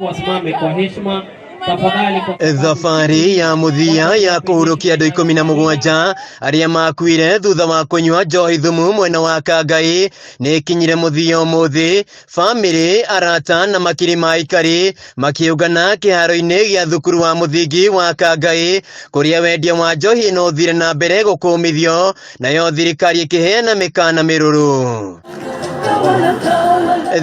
Wasimame kwa heshima. Thabarĩ ya mũthia ya kũhurũkia andũ 17 arĩa makuire thutha wa kũnyua njohi thumu mwena wa Kangai nĩ ikinyire mũthia ũmũthĩ. Bamĩrĩ, arata na makiri ma aikari makiũngana kĩharo-inĩ gĩa thukuru wa mũthingi wa Kangai kũrĩa wendia wa njohi no ũthire na mbere gũkũmithio, nayo thirikari ĩkĩheana mĩkana mĩrũrũ.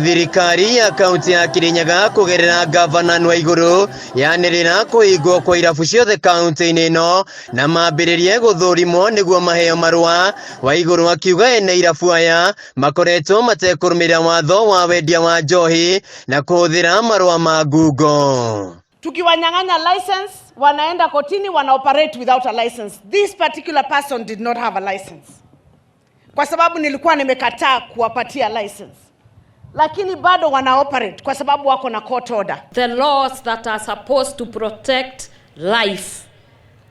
Thirikari ya kaunti ya Kirinyaga kugerera Ngabana Ann Waiguru yanĩrĩra kũhingwo kwa irabu ciothe kaunti-inĩ ĩno na mambĩrĩrie gũthũrimwo nĩguo maheo marua. Waiguru akiuga ene irabu aya makoretwo matekũrũmĩrĩra watho wa wendia wa njohi na kũhũthĩra marua ma ngungo. Tukiwanyang'anya license, wanaenda kotini, wana operate without a license. This particular person did not have a license, kwa sababu nilikuwa nimekataa kuwapatia license, lakini bado wana operate kwa sababu wako na court order. The laws that are supposed to protect life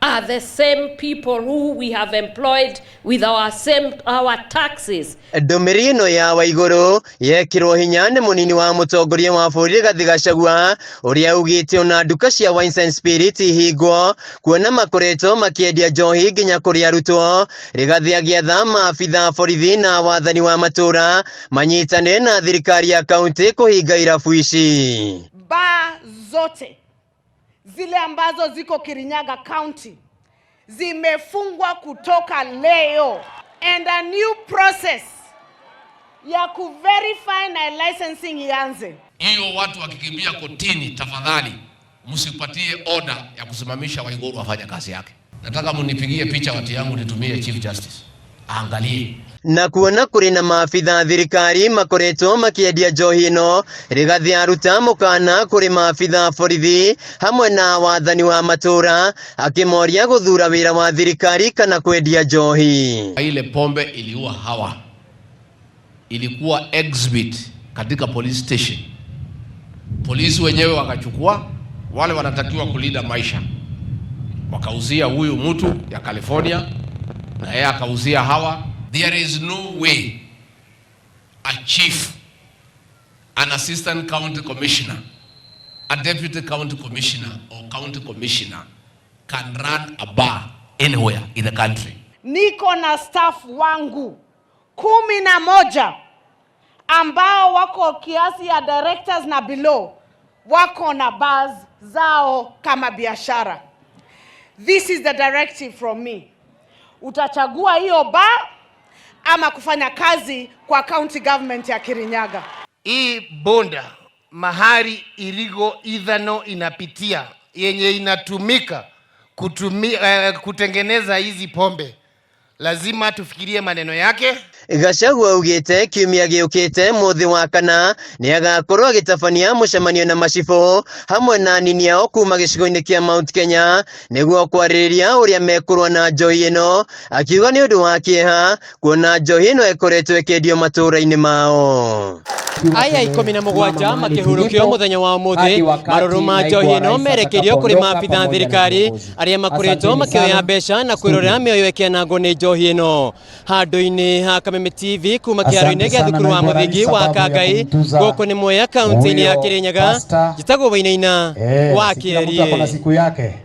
are the same people who we have employed with our taxes. Ndũmĩrĩri ĩno ya Waiguru yekirwo hinya nĩ mũnini wa mũtongoria wa bũrũri Rigathi Gachagua ũrĩa augĩte ona nduka cia wines and spirits ihingwo kuona makoretwo makĩendia njohi nginya kũrĩ arutwo. Rigathi agĩatha maabitha borithi na wathani wa matũra manyitane na thirikari ya kaunti kũhinga irabu ici. Baa zote zile ambazo ziko Kirinyaga County zimefungwa kutoka leo, and a new process ya kuverify na licensing ianze. Hiyo watu wakikimbia kotini, tafadhali msipatie order ya kusimamisha Waiguru afanye kazi yake. Nataka munipigie picha watu yangu nitumie Chief Justice aangalie. Na kuona kũrĩ na maabitha thirikari makoretwo makĩendia njohi ĩno, Rigathi aruta mũkana kũrĩ maabitha borithi hamwe na wathani wa matũra akĩmoria gũthura wĩra wa thirikari kana kwendia njohi. Ile pombe iliua hawa ilikuwa exhibit katika police station. Polisi wenyewe wakachukua, wale wanatakiwa kulinda maisha wakauzia huyu mtu ya California na yeye akauzia hawa. There is no way a chief, an assistant county commissioner, a deputy county commissioner or county commissioner can run a bar anywhere in the country. Niko na staff wangu 11 ambao wako kiasi ya directors na below wako na bars zao kama biashara. This is the directive from me. Utachagua hiyo bar ama kufanya kazi kwa county government ya Kirinyaga. Hii bonda mahari irigo idhano inapitia yenye inatumika kutengeneza hizi pombe, lazima tufikirie maneno yake. Gachagua augĩte kiumia gĩũkĩte mũthĩ wa kana nĩ agakorwo agĩtabania mũcemanio na macibũ hamwe na anini ao kuma gĩcigo-inĩ kĩa Mount Kenya nĩguo kwarĩrĩria ũrĩa mekũrũa na njohi ĩno, akiuga nĩ ũndũ wa kĩeha kuona njohi ĩno ĩkoretwo ĩkĩendio matũra-inĩ mao. Aya 17 makĩhurũkio mũthenya wa ũmũthĩ marũrũ ma njohi ĩno merekerio kũrĩ maabitha thirikari arĩa makoretwo makĩoya mbeca na kwĩrorera mĩoyo ĩkĩanangwo nĩ njohi ĩno. Handũ-inĩ ha Kameme TV kuma kĩharo-inĩ gĩa thukuru wa mũthingi wa Kangai gũkũ nĩ Mwea kaunti-inĩ ya Kirinyaga, njĩtagwo Wainaina wa Kĩerie.